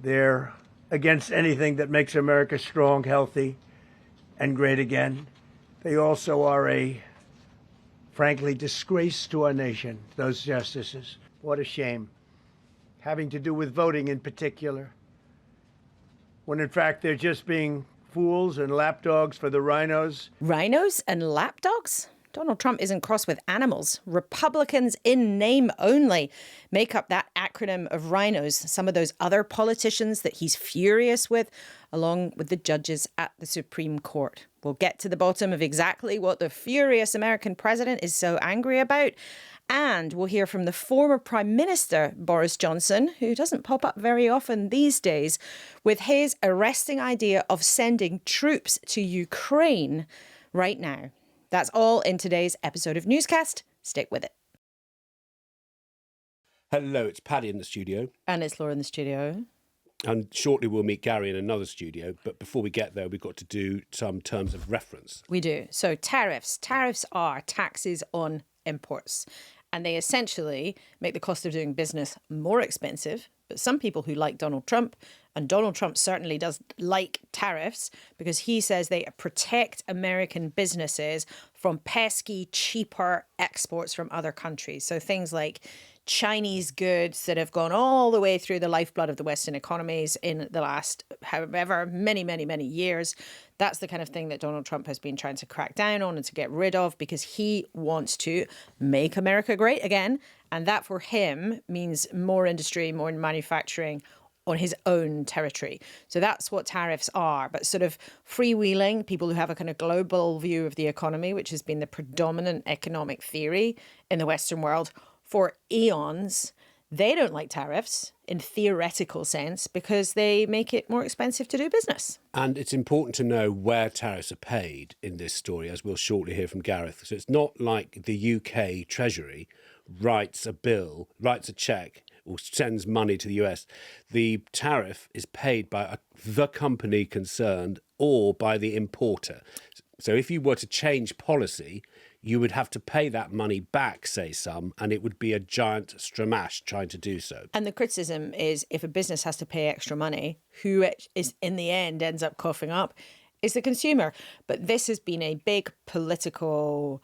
They're against anything that makes America strong, healthy, and great again. They also are a, frankly, disgrace to our nation, those justices. What a shame. Having to do with voting in particular, when in fact they're just being fools and lapdogs for the rhinos. Rhinos and lapdogs? Donald Trump isn't cross with animals. Republicans in name only make up that acronym of rhinos. Some of those other politicians that he's furious with, along with the judges at the Supreme Court. We'll get to the bottom of exactly what the furious American president is so angry about. And we'll hear from the former Prime Minister, Boris Johnson, who doesn't pop up very often these days, with his arresting idea of sending troops to Ukraine right now. That's all in today's episode of Newscast. Stick with it. Hello, it's Paddy in the studio. And it's Laura in the studio. And shortly we'll meet Gary in another studio. But before we get there, we've got to do some terms of reference. We do. So tariffs. Tariffs are taxes on imports. And they essentially make the cost of doing business more expensive. But some people who like Donald Trump, and Donald Trump certainly does like tariffs because he says they protect American businesses from pesky, cheaper exports from other countries. So things like Chinese goods that have gone all the way through the lifeblood of the Western economies in the last however many years. That's the kind of thing that Donald Trump has been trying to crack down on and to get rid of because he wants to make America great again. And that for him means more industry, more manufacturing on his own territory. So that's what tariffs are, but sort of freewheeling, people who have a kind of global view of the economy, which has been the predominant economic theory in the Western world for eons. They don't like tariffs in theoretical sense because they make it more expensive to do business. And it's important to know where tariffs are paid in this story, as we'll shortly hear from Gareth. So it's not like the UK Treasury writes a cheque or sends money to the US. The tariff is paid by the company concerned or by the importer. So if you were to change policy, you would have to pay that money back, say some, and it would be a giant stramash trying to do so. And the criticism is if a business has to pay extra money, who it is in the end ends up coughing up is the consumer. But this has been a big political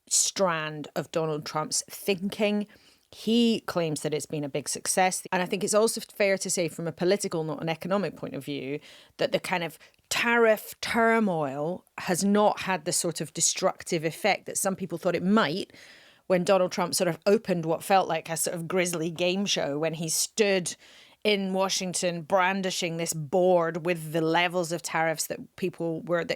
strand of Donald Trump's thinking. He claims that it's been a big success. And I think it's also fair to say from a political, not an economic point of view, that the kind of tariff turmoil has not had the sort of destructive effect that some people thought it might when Donald Trump sort of opened what felt like a sort of grisly game show when he stood in Washington brandishing this board with the levels of tariffs that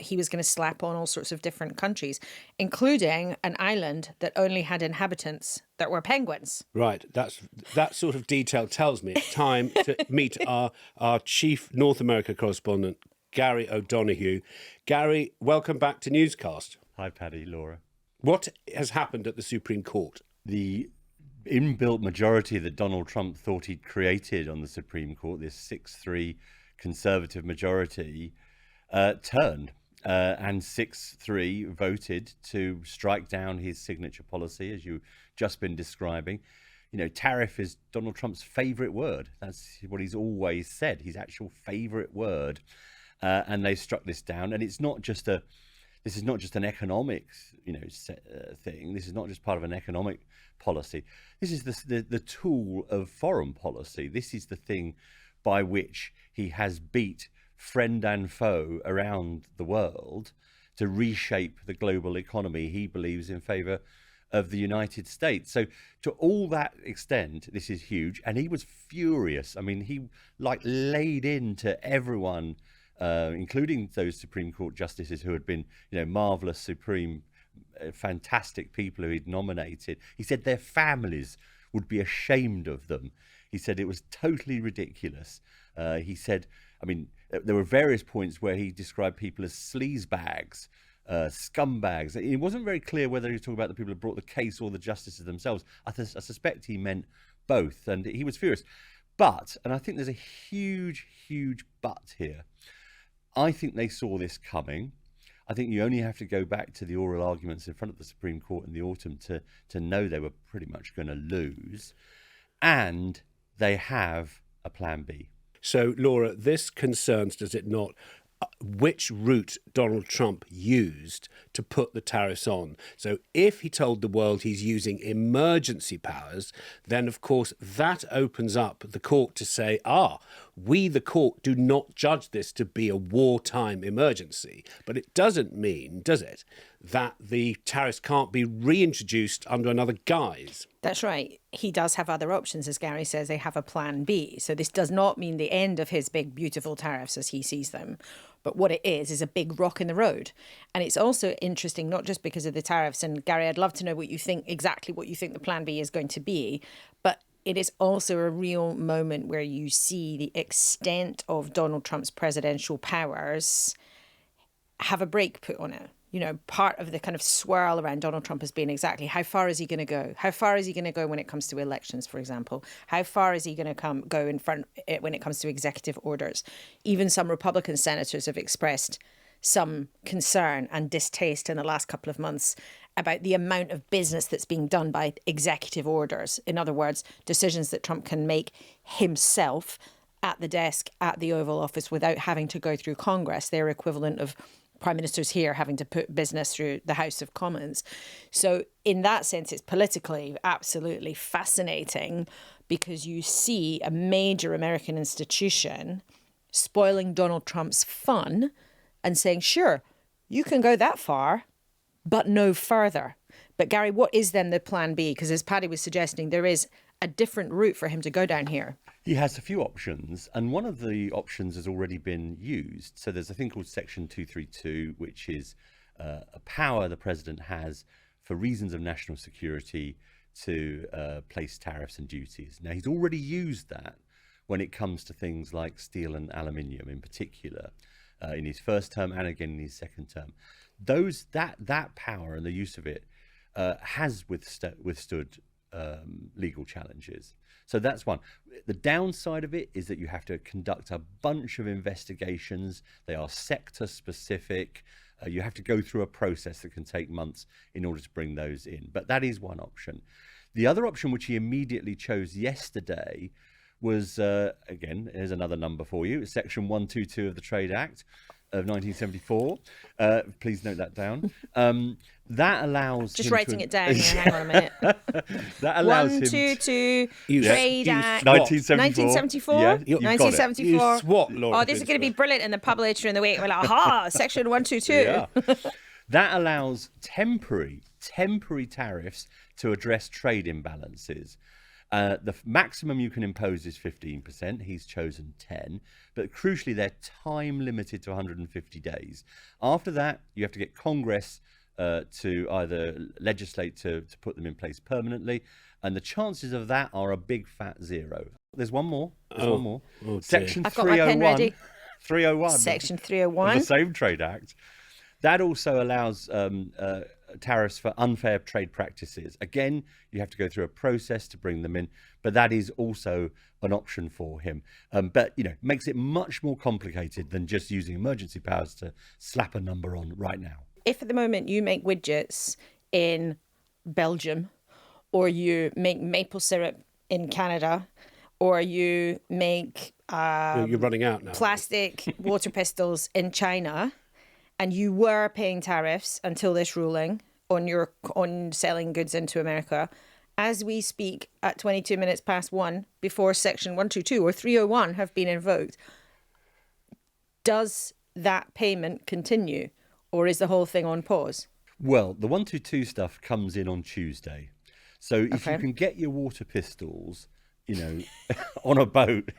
he was going to slap on all sorts of different countries, including an island that only had inhabitants that were penguins. Right. That sort of detail tells me it's time to meet our chief North America correspondent, Gary O'Donoghue. Gary, welcome back to Newscast. Hi, Paddy, Laura. What has happened at the Supreme Court? The inbuilt majority that Donald Trump thought he'd created on the Supreme Court, this 6-3 conservative majority, turned and 6-3 voted to strike down his signature policy, as you've just been describing. You know, tariff is Donald Trump's favourite word. That's what he's always said, his actual favourite word. And they struck this down. And it's not just this is not just an economics, thing. This is not just part of an economic policy. This is the tool of foreign policy. This is the thing by which he has beat friend and foe around the world to reshape the global economy he believes in favour of the United States. So to all that extent, this is huge. And he was furious. I mean, he laid into everyone, including those Supreme Court justices who had been, marvellous, supreme, fantastic people who he'd nominated. He said their families would be ashamed of them. He said it was totally ridiculous. He said, there were various points where he described people as sleazebags, scumbags. It wasn't very clear whether he was talking about the people who brought the case or the justices themselves. I suspect he meant both, and he was furious. But, and I think there's a huge, huge but here, I think they saw this coming. I think you only have to go back to the oral arguments in front of the Supreme Court in the autumn to know they were pretty much going to lose. And they have a plan B. So, Laura, this concerns, does it not, which route Donald Trump used to put the tariffs on? So if he told the world he's using emergency powers, then, of course, that opens up the court to say, we, the court, do not judge this to be a wartime emergency. But it doesn't mean, does it, that the tariffs can't be reintroduced under another guise? That's right. He does have other options, as Gary says. They have a plan B. So this does not mean the end of his big, beautiful tariffs as he sees them. But what it is a big rock in the road. And it's also interesting, not just because of the tariffs. And Gary, I'd love to know exactly what you think the plan B is going to be. But it is also a real moment where you see the extent of Donald Trump's presidential powers have a brake put on it. You know, part of the kind of swirl around Donald Trump has been exactly how far is he going to go? How far is he going to go when it comes to elections, for example? How far is he going to go in front when it comes to executive orders? Even some Republican senators have expressed some concern and distaste in the last couple of months about the amount of business that's being done by executive orders. In other words, decisions that Trump can make himself at the desk at the Oval Office without having to go through Congress, their equivalent of prime ministers here having to put business through the House of Commons. So in that sense, it's politically absolutely fascinating because you see a major American institution spoiling Donald Trump's fun and saying, sure, you can go that far, but no further. But Gary, what is then the plan B? Because as Paddy was suggesting, there is a different route for him to go down here. He has a few options, and one of the options has already been used. So there's a thing called Section 232, which is a power the president has for reasons of national security to place tariffs and duties. Now, he's already used that when it comes to things like steel and aluminium in particular, in his first term and again in his second term. That power and the use of it has withstood legal challenges. So that's one. The downside of it is that you have to conduct a bunch of investigations. They are sector specific. You have to go through a process that can take months in order to bring those in. But that is one option. The other option, which he immediately chose yesterday, was, again, here's another number for you, Section 122 of the Trade Act of 1974. Please note that down. That allows just him writing it down here. Hang on a minute. That allows him 122 to Trade Act 1974. 1974. Yeah, you've got it. 1974. Use what, Laura? Oh, this is going to be brilliant in the pub later in the week. We're like, aha, Section 122. Yeah. That allows temporary tariffs to address trade imbalances. The maximum you can impose is 15%. He's chosen 10, but crucially, they're time limited to 150 days. After that, you have to get Congress to either legislate to put them in place permanently, and the chances of that are a big fat zero. There's one more. Oh, Section I've got my pen 301. ready. 301. Section Of 301. the same Trade Act. That also allows tariffs for unfair trade practices. Again, you have to go through a process to bring them in, but that is also an option for him. But, makes it much more complicated than just using emergency powers to slap a number on right now. If at the moment you make widgets in Belgium, or you make maple syrup in Canada, or you make You're running out now. plastic water pistols in China, and you were paying tariffs until this ruling on selling goods into America, as we speak at 22 minutes past 1, before Section 122 or 301 have been invoked, does that payment continue, or is the whole thing on pause? Well, the 122 stuff comes in on Tuesday. So if Okay. you can get your water pistols, on a boat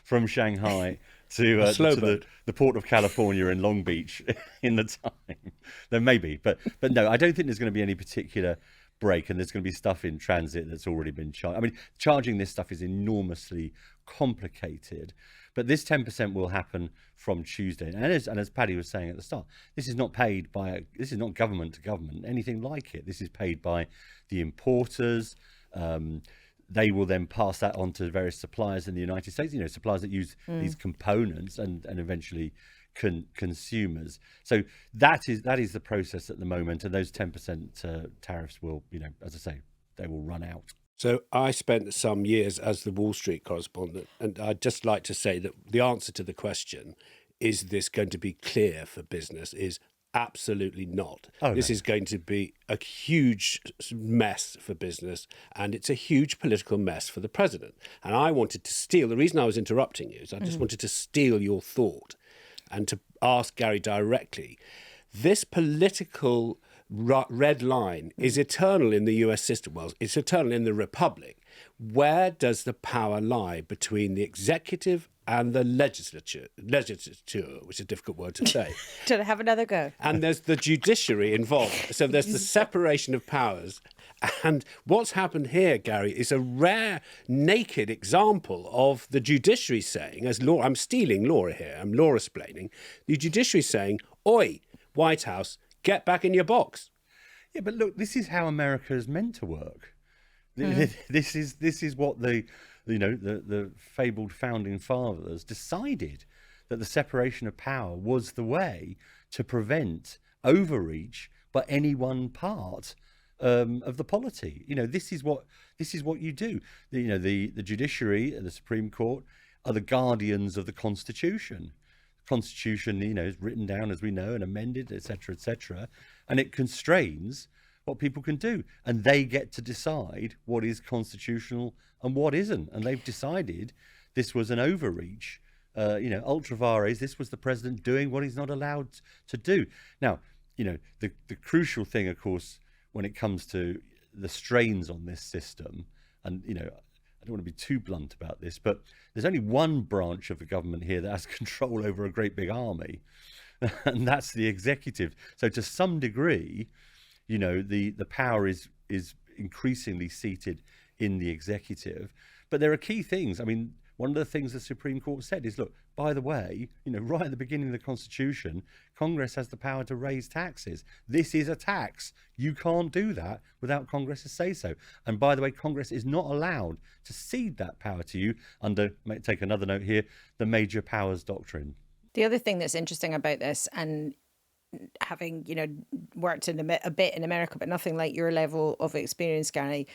from Shanghai to the port of California in Long Beach in the time, then maybe. But no, I don't think there's going to be any particular break, and there's going to be stuff in transit that's already been charged. I mean, charging this stuff is enormously complicated, but this 10% will happen from Tuesday. And as Paddy was saying at the start, this is not government to government, anything like it. This is paid by the importers. They will then pass that on to various suppliers in the United States, suppliers that use these components and eventually consumers. So that is the process at the moment. And those 10% tariffs will, as I say, they will run out. So I spent some years as the Wall Street correspondent, and I'd just like to say that the answer to the question, is this going to be clear for business, is absolutely not. This is going to be a huge mess for business, and it's a huge political mess for the president. And I wanted to steal, the reason I was interrupting you is I just wanted to steal your thought and to ask Gary directly. This political red line is eternal in the US system. Well, it's eternal in the Republic. Where does the power lie between the executive and the legislature, which is a difficult word to say? Did I have another go? And there's the judiciary involved. So there's the separation of powers. And what's happened here, Gary, is a rare, naked example of the judiciary saying, as law, I'm stealing Laura here, I'm Laura-splaining, the judiciary saying, oi, White House, get back in your box. Yeah, but look, this is how America is meant to work. This is what the fabled founding fathers decided, that the separation of power was the way to prevent overreach by any one part of the polity. This is what you do. The judiciary and the Supreme Court are the guardians of the Constitution. Constitution, is written down, as we know, and amended, etc., and it constrains what people can do, and they get to decide what is constitutional and what isn't. And they've decided this was an overreach. Ultra vires, this was the president doing what he's not allowed to do. Now, the crucial thing, of course, when it comes to the strains on this system, and I don't want to be too blunt about this, but there's only one branch of the government here that has control over a great big army, and that's the executive. So to some degree, the power is increasingly seated in the executive. But there are key things. I mean, one of the things the Supreme Court said is, look, by the way, right at the beginning of the Constitution, Congress has the power to raise taxes. This is a tax. You can't do that without Congress's say-so. And by the way, Congress is not allowed to cede that power to you under, take another note here, the major powers doctrine. The other thing that's interesting about this, and having, worked in a bit in America, but nothing like your level of experience, Gary,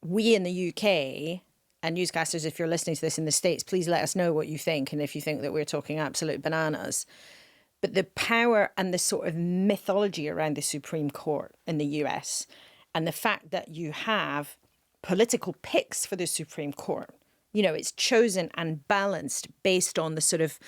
we in the UK... and newscasters, if you're listening to this in the States, please let us know what you think, and if you think that we're talking absolute bananas. But the power and the sort of mythology around the Supreme Court in the US, and the fact that you have political picks for the Supreme Court, it's chosen and balanced based on the sort of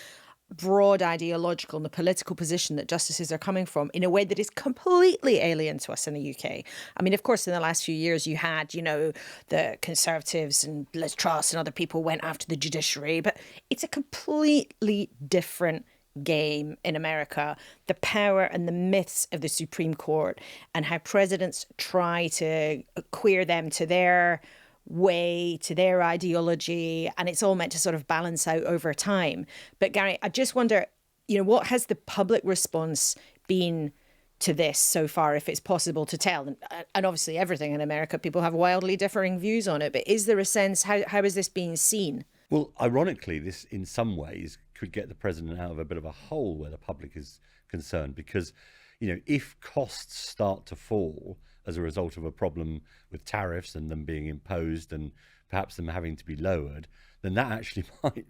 broad ideological and the political position that justices are coming from in a way that is completely alien to us in the UK. I mean, of course, in the last few years, you had, the Conservatives and Liz Truss and other people went after the judiciary, but it's a completely different game in America. The power and the myths of the Supreme Court and how presidents try to queer them to their way, to their ideology, and it's all meant to sort of balance out over time. But Gary, I just wonder, what has the public response been to this so far, if it's possible to tell? And obviously everything in America, people have wildly differing views on it, but is there a sense, how is this being seen? Well, ironically, this in some ways could get the president out of a bit of a hole where the public is concerned, because, if costs start to fall as a result of a problem with tariffs and them being imposed and perhaps them having to be lowered, then that actually might,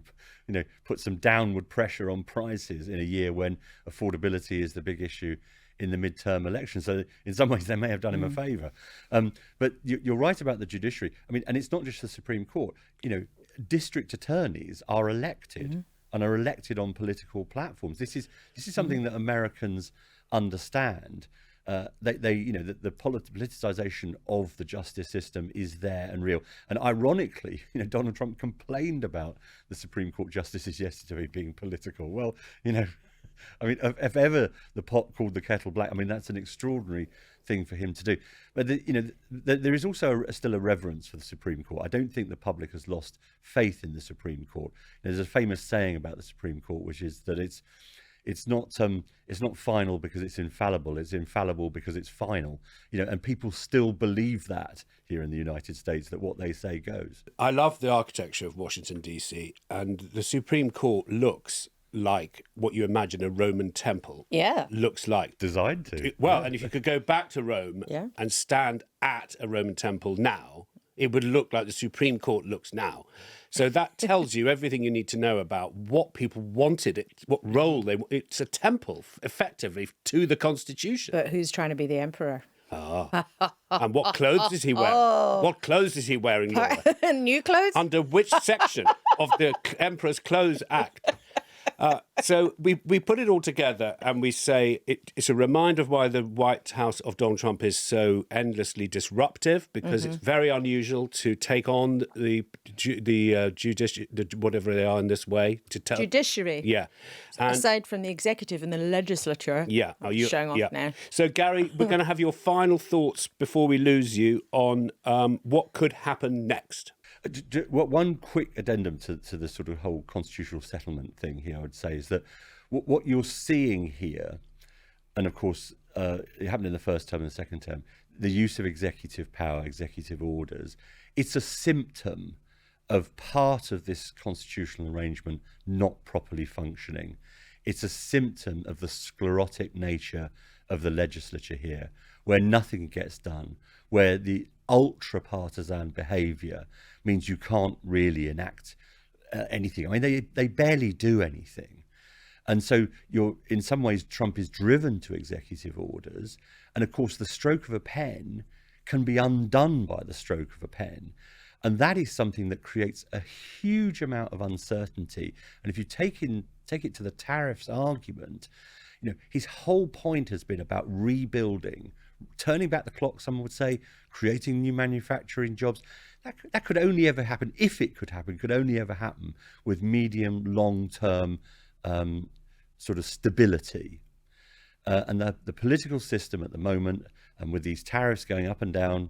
put some downward pressure on prices in a year when affordability is the big issue in the midterm election. So in some ways, they may have done him a favour. But you're right about the judiciary. I mean, and it's not just the Supreme Court. District attorneys are elected and are elected on political platforms. This is something that Americans understand. The politicization of the justice system is there and real. And ironically, Donald Trump complained about the Supreme Court justices yesterday being political. Well, if ever the pot called the kettle black, that's an extraordinary thing for him to do. But there is also still a reverence for the Supreme Court. I don't think the public has lost faith in the Supreme Court. There's a famous saying about the Supreme Court, which is that it's not final because it's infallible. It's infallible because it's final. And people still believe that here in the United States, that what they say goes. I love the architecture of Washington, D.C., and the Supreme Court looks like what you imagine a Roman temple looks like. Designed to. Well, and if you could go back to Rome and stand at a Roman temple now, it would look like the Supreme Court looks now. So that tells you everything you need to know about what people wanted, what role it's a temple, effectively, to the Constitution. But who's trying to be the emperor? And what clothes is he wearing? What clothes is he wearing, Laura? New clothes? Under which section of the Emperor's Clothes Act? So we put it all together and we say it's a reminder of why the White House of Donald Trump is so endlessly disruptive, because it's very unusual to take on the whatever they are in this way. Judiciary. Yeah. And, aside from the executive and the legislature. Yeah. Showing off now. So, Gary, we're going to have your final thoughts before we lose you on what could happen next. One quick addendum to the sort of whole constitutional settlement thing here, I would say, is that what you're seeing here, and of course it happened in the first term and the second term, the use of executive power, executive orders, it's a symptom of part of this constitutional arrangement not properly functioning. It's a symptom of the sclerotic nature of the legislature here, where nothing gets done, where the ultra-partisan behaviour means you can't really enact anything. I mean, they barely do anything. And so in some ways, Trump is driven to executive orders. And of course, the stroke of a pen can be undone by the stroke of a pen. And that is something that creates a huge amount of uncertainty. And if you take it to the tariffs argument, his whole point has been about rebuilding, turning back the clock, someone would say, creating new manufacturing jobs. That could only ever happen, if it could happen, could only ever happen with medium, long-term sort of stability. And the political system at the moment, and with these tariffs going up and down,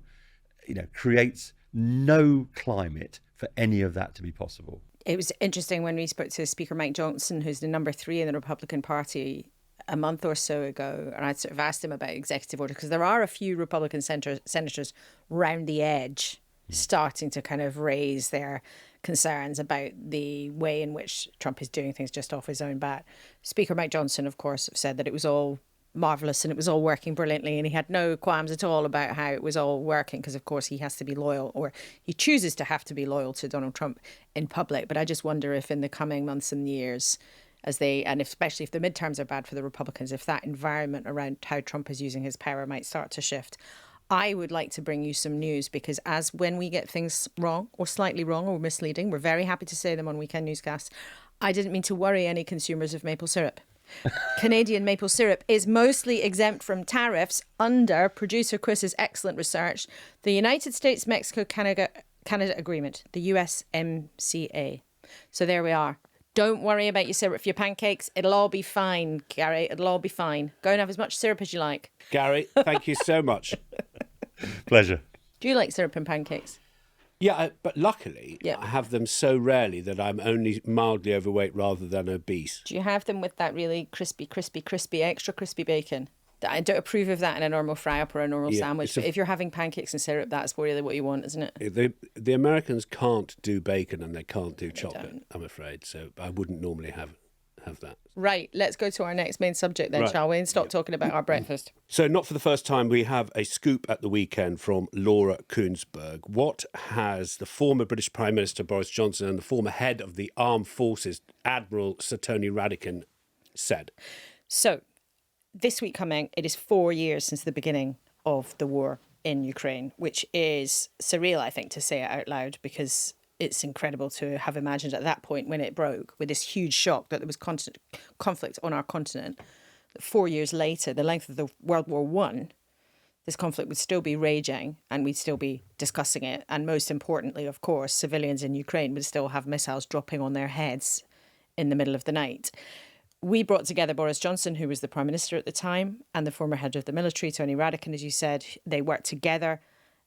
creates no climate for any of that to be possible. It was interesting when we spoke to Speaker Mike Johnson, who's the number 3 in the Republican Party, a month or so ago, and I sort of asked him about executive order, because there are a few Republican senators round the edge starting to kind of raise their concerns about the way in which Trump is doing things just off his own bat. Speaker Mike Johnson, of course, said that it was all marvellous and it was all working brilliantly, and he had no qualms at all about how it was all working, because of course he has to be loyal, or he chooses to have to be loyal to Donald Trump in public. But I just wonder if in the coming months and years, especially if the midterms are bad for the Republicans, if that environment around how Trump is using his power might start to shift. I would like to bring you some news, because when we get things wrong or slightly wrong or misleading, we're very happy to say them on Weekend Newscast. I didn't mean to worry any consumers of maple syrup. Canadian maple syrup is mostly exempt from tariffs under producer Chris's excellent research, the United States-Mexico-Canada Agreement, the USMCA. So there we are. Don't worry about your syrup for your pancakes. It'll all be fine, Gary. It'll all be fine. Go and have as much syrup as you like. Gary, thank you so much. Pleasure. Do you like syrup and pancakes? Yeah, but luckily I have them so rarely that I'm only mildly overweight rather than obese. Do you have them with that really crispy, extra crispy bacon? I don't approve of that in a normal fry-up or a normal sandwich. But if you're having pancakes and syrup, that's really what you want, isn't it? The Americans can't do bacon and they can't do chocolate, I'm afraid. So I wouldn't normally have that. Right, let's go to our next main subject then, shall we? And stop talking about our breakfast. So not for the first time, we have a scoop at the weekend from Laura Kuenssberg. What has the former British Prime Minister Boris Johnson and the former head of the Armed Forces, Admiral Sir Tony Radakin, said? So this week coming, it is 4 years since the beginning of the war in Ukraine, which is surreal, I think, to say it out loud, because it's incredible to have imagined at that point when it broke, with this huge shock that there was constant conflict on our continent, that 4 years later, the length of the World War I, this conflict would still be raging and we'd still be discussing it. And most importantly, of course, civilians in Ukraine would still have missiles dropping on their heads in the middle of the night. We brought together Boris Johnson, who was the Prime Minister at the time, and the former head of the military, Tony Radakin, as you said. They worked together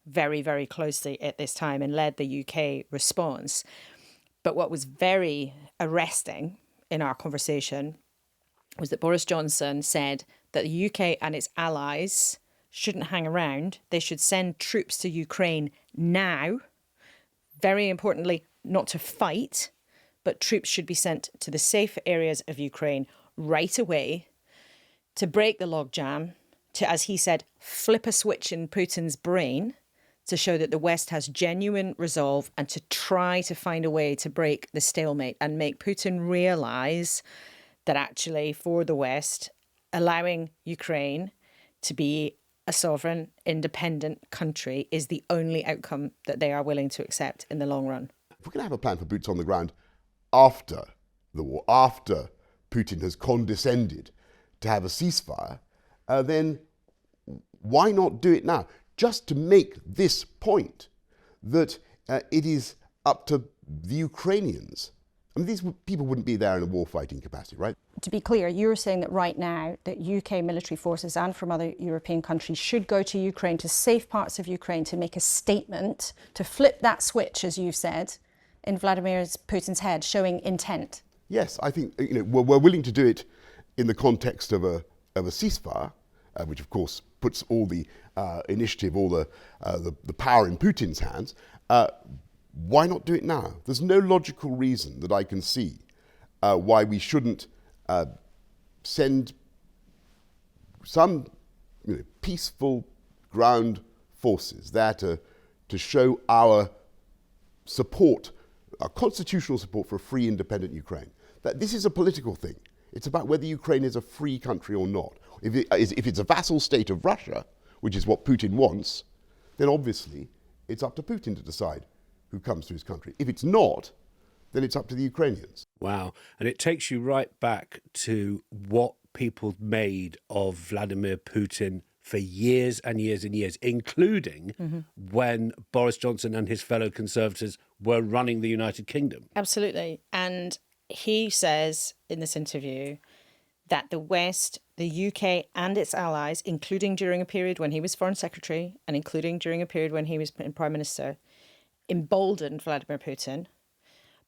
very, very closely at this time and led the UK response. But what was very arresting in our conversation was that Boris Johnson said that the UK and its allies shouldn't hang around. They should send troops to Ukraine now. Very importantly, not to fight, but troops should be sent to the safe areas of Ukraine right away to break the logjam, to, as he said, flip a switch in Putin's brain to show that the West has genuine resolve and to try to find a way to break the stalemate and make Putin realize that actually for the West, allowing Ukraine to be a sovereign, independent country is the only outcome that they are willing to accept in the long run. If we're going to have a plan for boots on the ground after the war, after Putin has condescended to have a ceasefire, then why not do it now? Just to make this point that it is up to the Ukrainians. I mean, these people wouldn't be there in a war-fighting capacity, right? To be clear, you're saying that right now that UK military forces and from other European countries should go to Ukraine, to safe parts of Ukraine, to make a statement, to flip that switch, as you've said, in Vladimir Putin's head, showing intent. Yes, I think we're willing to do it in the context of a ceasefire, which of course puts all the initiative, all the power in Putin's hands. Why not do it now? There's no logical reason that I can see why we shouldn't send some peaceful ground forces there to show our support, our constitutional support for a free, independent Ukraine. That this is a political thing. It's about whether Ukraine is a free country or not. If it's a vassal state of Russia, which is what Putin wants, then obviously it's up to Putin to decide who comes to his country. If it's not, then it's up to the Ukrainians. Wow. And it takes you right back to what people made of Vladimir Putin for years and years and years, including when Boris Johnson and his fellow Conservatives were running the United Kingdom. Absolutely. And he says in this interview that the West, the UK and its allies, including during a period when he was Foreign Secretary and including during a period when he was Prime Minister, emboldened Vladimir Putin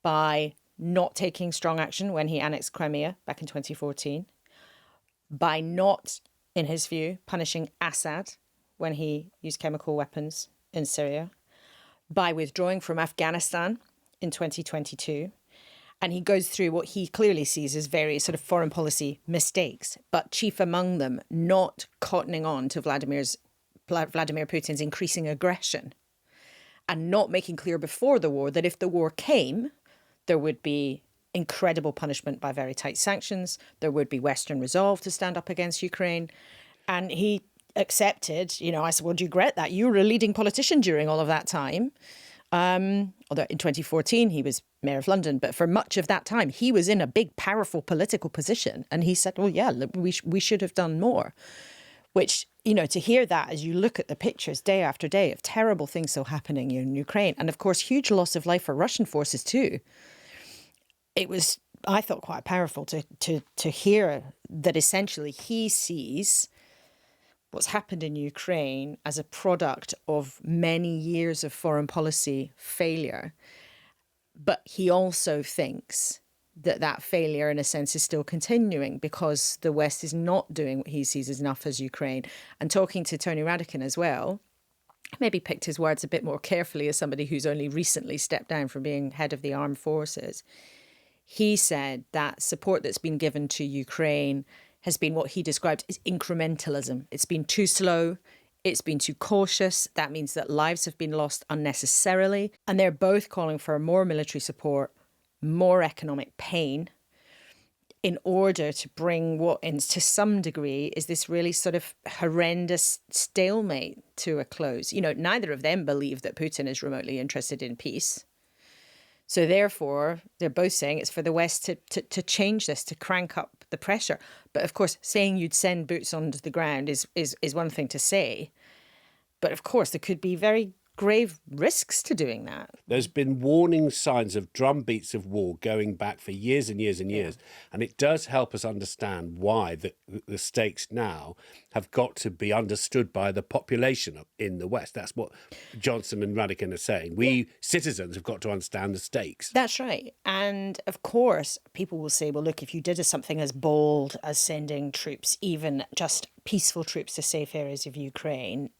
by not taking strong action when he annexed Crimea back in 2014, by not, in his view, punishing Assad when he used chemical weapons in Syria, by withdrawing from Afghanistan in 2022. And he goes through what he clearly sees as various sort of foreign policy mistakes, but chief among them, not cottoning on to Vladimir Putin's increasing aggression and not making clear before the war that if the war came, there would be incredible punishment by very tight sanctions. There would be Western resolve to stand up against Ukraine. And he accepted, I said, well, do you regret that? You were a leading politician during all of that time. Although in 2014, he was mayor of London. But for much of that time, he was in a big, powerful political position. And he said, well, yeah, we should have done more. Which, to hear that as you look at the pictures day after day of terrible things still happening in Ukraine. And of course, huge loss of life for Russian forces too. It was, I thought, quite powerful to hear that essentially he sees what's happened in Ukraine as a product of many years of foreign policy failure. But he also thinks that failure, in a sense, is still continuing because the West is not doing what he sees as enough as Ukraine. And talking to Tony Radakin as well, maybe picked his words a bit more carefully as somebody who's only recently stepped down from being head of the armed forces. He said that support that's been given to Ukraine has been what he described as incrementalism. It's been too slow. It's been too cautious. That means that lives have been lost unnecessarily. And they're both calling for more military support, more economic pain in order to bring what, to some degree, is this really sort of horrendous stalemate to a close. Neither of them believe that Putin is remotely interested in peace. So therefore, they're both saying it's for the West to change this, to crank up the pressure. But of course, saying you'd send boots onto the ground is one thing to say. But of course, there could be very grave risks to doing that. There's been warning signs of drumbeats of war going back for years and years and years. And it does help us understand why the stakes now have got to be understood by the population in the West. That's what Johnson and Radakin are saying. We citizens have got to understand the stakes. That's right. And of course, people will say, well, look, if you did something as bold as sending troops, even just peaceful troops to safe areas of Ukraine,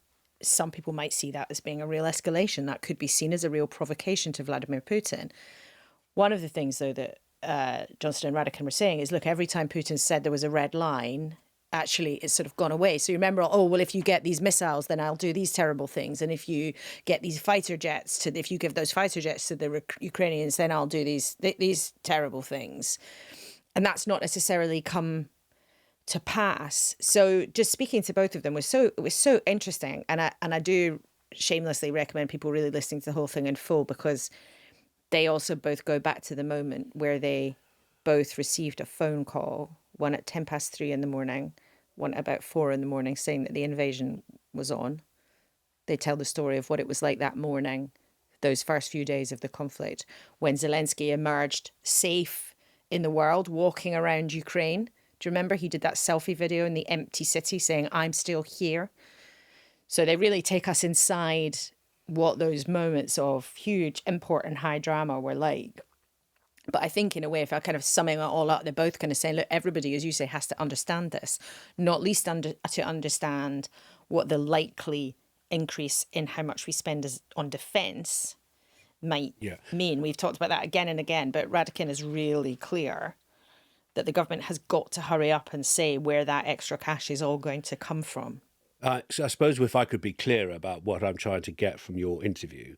some people might see that as being a real escalation. That could be seen as a real provocation to Vladimir Putin. One of the things, though, that Johnson and Radakin were saying is, look, every time Putin said there was a red line, actually it's sort of gone away. So you remember, oh, well, if you get these missiles, then I'll do these terrible things. And if you get these fighter jets, if you give those fighter jets to the Ukrainians, then I'll do these terrible things. And that's not necessarily come to pass. So just speaking to both of them it was so interesting. And I do shamelessly recommend people really listening to the whole thing in full, because they also both go back to the moment where they both received a phone call, one at 3:10 in the morning, one at about 4 in the morning, saying that the invasion was on. They tell the story of what it was like that morning, those first few days of the conflict, when Zelensky emerged safe in the world, walking around Ukraine. Do you remember he did that selfie video in the empty city saying, I'm still here? So they really take us inside what those moments of huge import and high drama were like. But I think in a way, if I kind of summing it all up, they're both kind of saying, look, everybody, as you say, has to understand this, not least to understand what the likely increase in how much we spend on defence might mean. We've talked about that again and again, but Radakin is really clear that the government has got to hurry up and say where that extra cash is all going to come from. So I suppose if I could be clear about what I'm trying to get from your interview,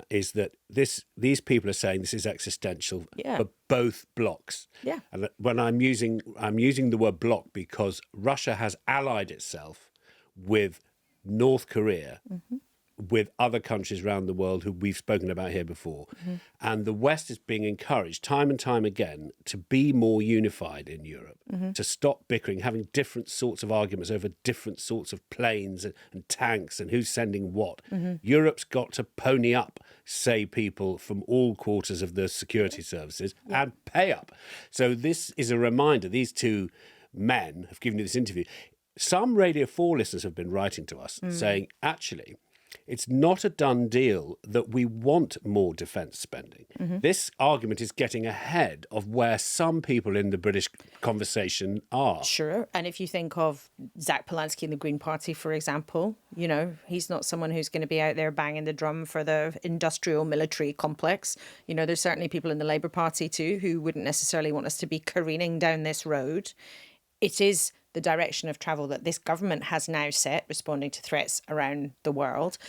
is that these people are saying this is existential for both blocs. Yeah. And when I'm using the word bloc because Russia has allied itself with North Korea, with other countries around the world who we've spoken about here before. And the West is being encouraged time and time again to be more unified in Europe, to stop bickering, having different sorts of arguments over different sorts of planes and tanks and who's sending what. Europe's got to pony up, say people from all quarters of the security services, and pay up. So this is a reminder. These two men have given you this interview. Some Radio 4 listeners have been writing to us saying, actually, it's not a done deal that we want more defence spending. This argument is getting ahead of where some people in the British conversation are. Sure. And if you think of Zach Polanski in the Green Party, for example, you know, he's not someone who's going to be out there banging the drum for the industrial military complex. You know, there's certainly people in the Labour Party too who wouldn't necessarily want us to be careening down this road. It is the direction of travel that this government has now set, responding to threats around the world.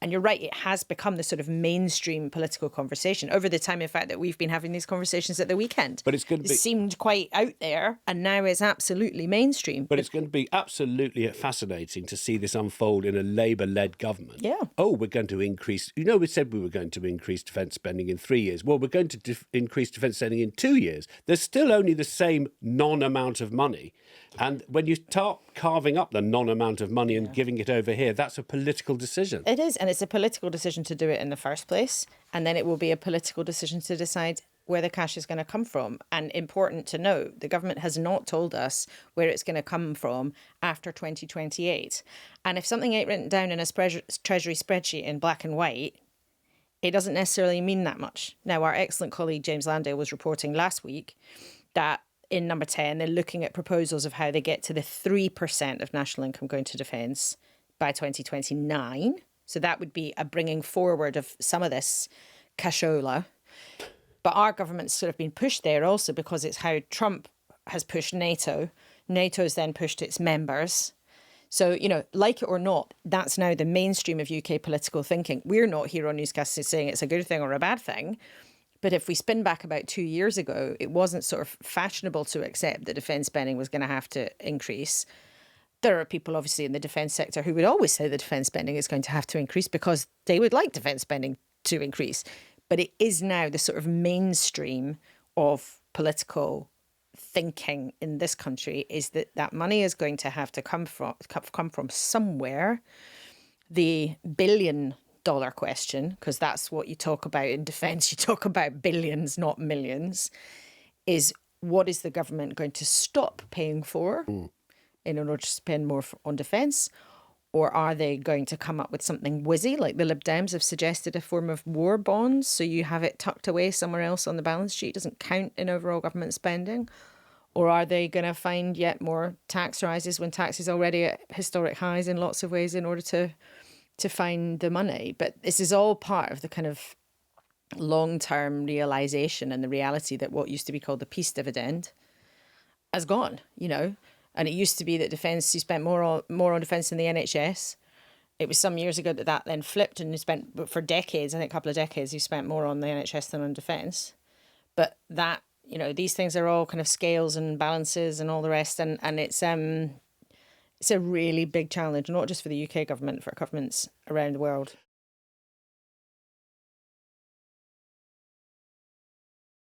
And you're right, it has become the sort of mainstream political conversation over the time, in fact, that we've been having these conversations at the weekend. But it's going to be... It seemed quite out there, and now it's absolutely mainstream. But it's going to be absolutely fascinating to see this unfold in a Labour-led government. Yeah. Oh, we're going to increase... You know, we said we were going to increase defence spending in 3 years. Well, we're going to increase defence spending in 2 years. There's still only the same non-amount of money. And when you start carving up the non-amount of money and giving it over here, that's a political decision. It is, and it's a political decision to do it in the first place. And then it will be a political decision to decide where the cash is going to come from. And important to note, the government has not told us where it's going to come from after 2028. And if something ain't written down in a Treasury spreadsheet in black and white, it doesn't necessarily mean that much. Now, our excellent colleague James Landale was reporting last week that in number 10, they're looking at proposals of how they get to the 3% of national income going to defence by 2029. So that would be a bringing forward of some of this cashola. But our government's sort of been pushed there also because it's how Trump has pushed NATO. NATO's then pushed its members. So, you know, like it or not, that's now the mainstream of UK political thinking. We're not here on Newscast saying it's a good thing or a bad thing. But if we spin back about 2 years ago, it wasn't sort of fashionable to accept that defence spending was going to have to increase. There are people, obviously, in the defence sector who would always say the defence spending is going to have to increase because they would like defence spending to increase. But it is now the sort of mainstream of political thinking in this country is that that money is going to have to come from somewhere. The billion-dollar question, because that's what you talk about in defence, you talk about billions, not millions, is what is the government going to stop paying for in order to spend more on defence? Or are they going to come up with something whizzy, like the Lib Dems have suggested, a form of war bonds, so you have it tucked away somewhere else on the balance sheet, doesn't count in overall government spending? Or are they going to find yet more tax rises when tax is already at historic highs in lots of ways in order to find the money? But this is all part of the kind of long-term realisation and the reality that what used to be called the peace dividend has gone, you know. And it used to be that defence, you spent more on defence than the NHS. It was some years ago that then flipped, and you spent, for decades, I think a couple of decades, you spent more on the NHS than on defence. But that, you know, these things are all kind of scales and balances and all the rest, and it's a really big challenge, not just for the UK government, for governments around the world.